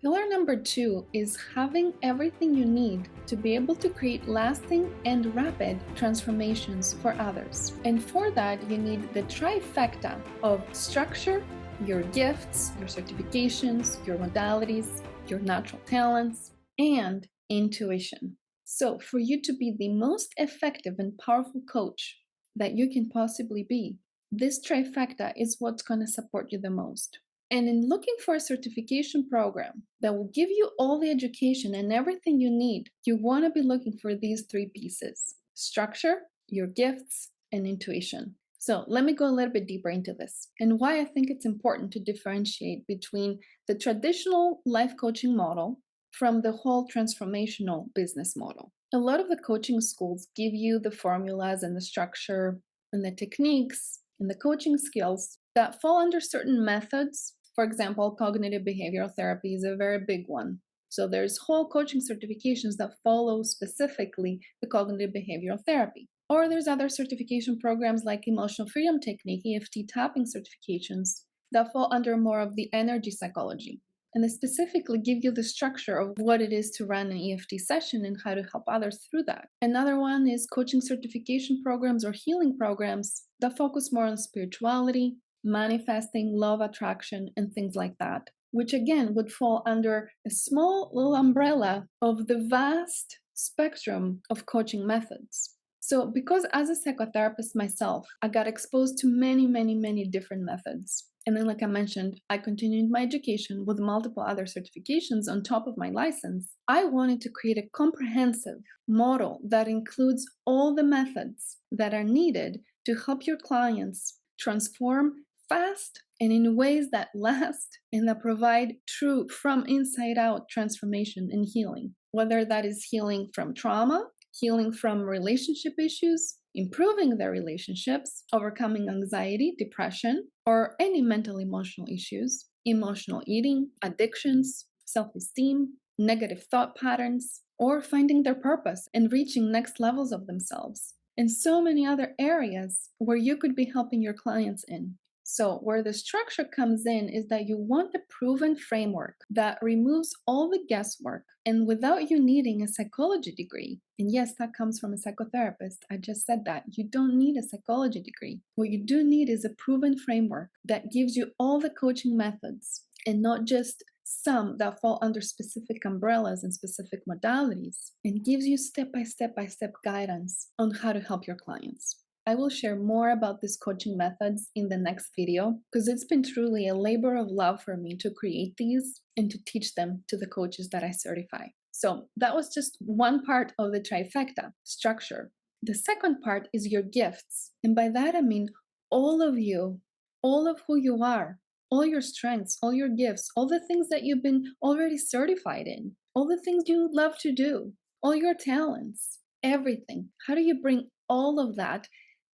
Pillar number 2 is having everything you need to be able to create lasting and rapid transformations for others. And for that, you need the trifecta of structure, your gifts, your certifications, your modalities, your natural talents, and intuition. So, for you to be the most effective and powerful coach that you can possibly be, this trifecta is what's going to support you the most. And in looking for a certification program that will give you all the education and everything you need, you want to be looking for these three pieces: structure, your gifts, and intuition. So let me go a little bit deeper into this and why I think it's important to differentiate between the traditional life coaching model from the whole transformational business model. A lot of the coaching schools give you the formulas and the structure and the techniques and the coaching skills that fall under certain methods. For example, cognitive behavioral therapy is a very big one. So there's whole coaching certifications that follow specifically the cognitive behavioral therapy. Or there's other certification programs like emotional freedom technique, EFT tapping certifications, that fall under more of the energy psychology. And they specifically give you the structure of what it is to run an EFT session and how to help others through that. Another one is coaching certification programs or healing programs that focus more on spirituality, manifesting, law of attraction, and things like that, which again would fall under a small little umbrella of the vast spectrum of coaching methods. So, because as a psychotherapist myself, I got exposed to many different methods. And then, like I mentioned, I continued my education with multiple other certifications on top of my license. I wanted to create a comprehensive model that includes all the methods that are needed to help your clients transform fast and in ways that last and that provide true from inside out transformation and healing, whether that is healing from trauma, healing from relationship issues, improving their relationships, overcoming anxiety, depression, or any mental emotional issues, emotional eating, addictions, self-esteem, negative thought patterns, or finding their purpose and reaching next levels of themselves, and so many other areas where you could be helping your clients in. So, where the structure comes in is that you want a proven framework that removes all the guesswork and without you needing a psychology degree. And yes, that comes from a psychotherapist. I just said that. You don't need a psychology degree. What you do need is a proven framework that gives you all the coaching methods and not just some that fall under specific umbrellas and specific modalities, and gives you step by step guidance on how to help your clients. I will share more about these coaching methods in the next video because it's been truly a labor of love for me to create these and to teach them to the coaches that I certify. So that was just one part of the trifecta, structure. The second part is your gifts. And by that I mean all of you, all of who you are, all your strengths, all your gifts, all the things that you've been already certified in, all the things you love to do, all your talents, everything. How do you bring all of that,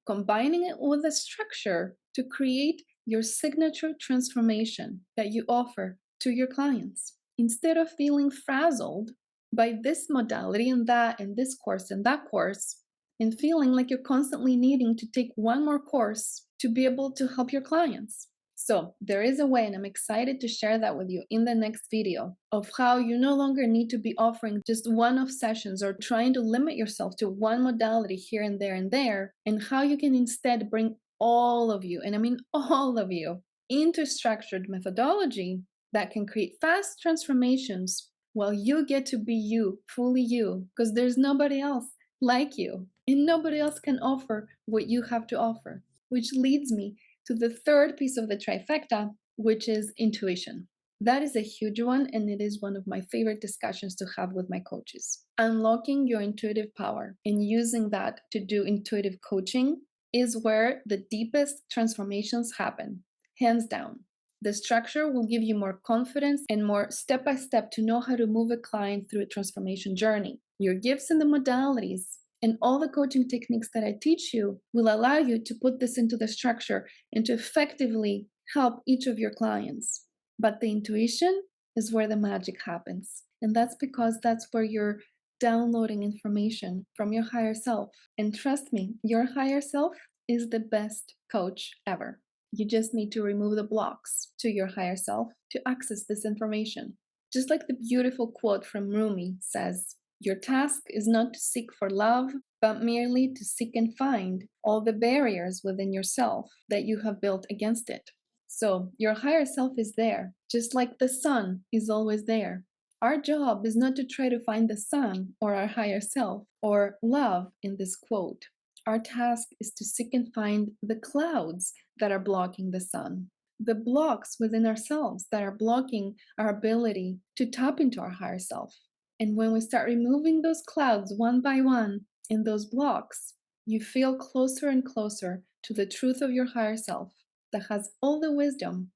combining it with a structure to create your signature transformation that you offer to your clients? Instead of feeling frazzled by this modality and that and this course and that course, and feeling like you're constantly needing to take one more course to be able to help your clients. So there is a way, and I'm excited to share that with you in the next video, of how you no longer need to be offering just one-off sessions or trying to limit yourself to one modality here and there, and how you can instead bring all of you, and I mean all of you, into structured methodology that can create fast transformations while you get to be you, fully you, because there's nobody else like you, and nobody else can offer what you have to offer. Which leads me to the third piece of the trifecta, which is intuition. That is a huge one, and it is one of my favorite discussions to have with my coaches. Unlocking your intuitive power and using that to do intuitive coaching is where the deepest transformations happen, hands down. The structure will give you more confidence and more step-by-step to know how to move a client through a transformation journey. Your gifts and the modalities and all the coaching techniques that I teach you will allow you to put this into the structure and to effectively help each of your clients. But the intuition is where the magic happens. And that's because that's where you're downloading information from your higher self. And trust me, your higher self is the best coach ever. You just need to remove the blocks to your higher self to access this information. Just like the beautiful quote from Rumi says, your task is not to seek for love, but merely to seek and find all the barriers within yourself that you have built against it. So your higher self is there, just like the sun is always there. Our job is not to try to find the sun or our higher self or love in this quote. Our task is to seek and find the clouds that are blocking the sun, the blocks within ourselves that are blocking our ability to tap into our higher self. And when we start removing those clouds one by one in those blocks, you feel closer and closer to the truth of your higher self that has all the wisdom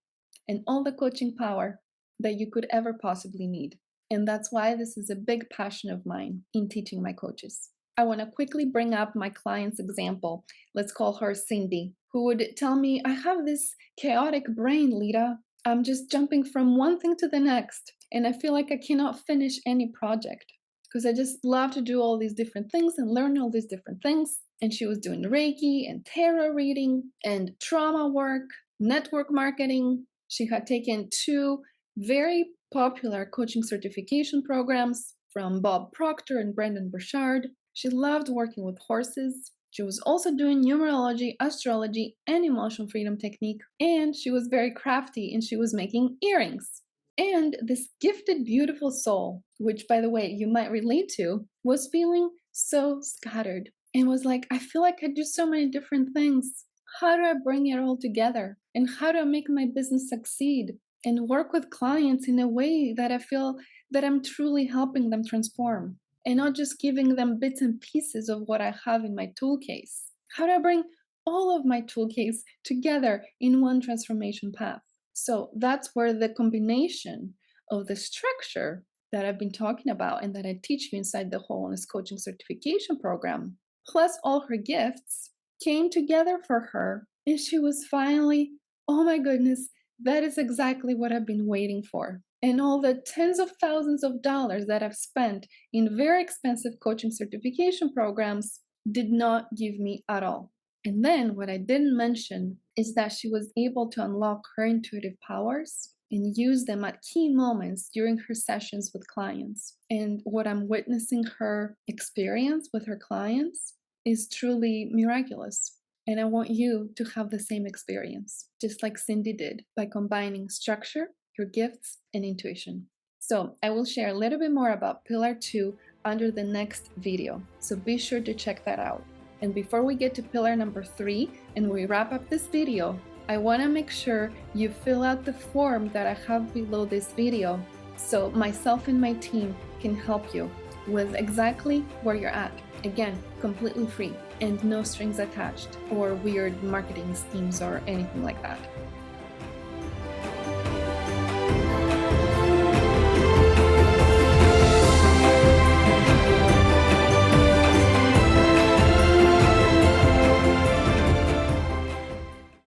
and all the coaching power that you could ever possibly need. And that's why this is a big passion of mine in teaching my coaches. I want to quickly bring up my client's example. Let's call her Cindy, who would tell me, I have this chaotic brain, Lita. I'm just jumping from one thing to the next, and I feel like I cannot finish any project because I just love to do all these different things and learn all these different things. And she was doing Reiki and tarot reading and trauma work, network marketing. She had taken 2 very popular coaching certification programs from Bob Proctor and Brendon Burchard. She loved working with horses. She was also doing numerology, astrology, and emotional freedom technique. And she was very crafty and she was making earrings. And this gifted, beautiful soul, which, by the way, you might relate to, was feeling so scattered and was like, I feel like I do so many different things. How do I bring it all together? And how do I make my business succeed and work with clients in a way that I feel that I'm truly helping them transform and not just giving them bits and pieces of what I have in my tool case? How do I bring all of my tool case together in one transformation path? So that's where the combination of the structure that I've been talking about and that I teach you inside the Wholeness Coaching Certification Program, plus all her gifts, came together for her. And she was finally, oh my goodness, that is exactly what I've been waiting for. And all the tens of thousands of dollars that I've spent in very expensive coaching certification programs did not give me at all. And then what I didn't mention is that she was able to unlock her intuitive powers and use them at key moments during her sessions with clients. And what I'm witnessing her experience with her clients is truly miraculous. And I want you to have the same experience, just like Cindy did, by combining structure, your gifts, and intuition. So I will share a little bit more about Pillar 2 under the next video. So be sure to check that out. And before we get to pillar number 3 and we wrap up this video, I want to make sure you fill out the form that I have below this video so myself and my team can help you with exactly where you're at. Again, completely free and no strings attached or weird marketing schemes or anything like that.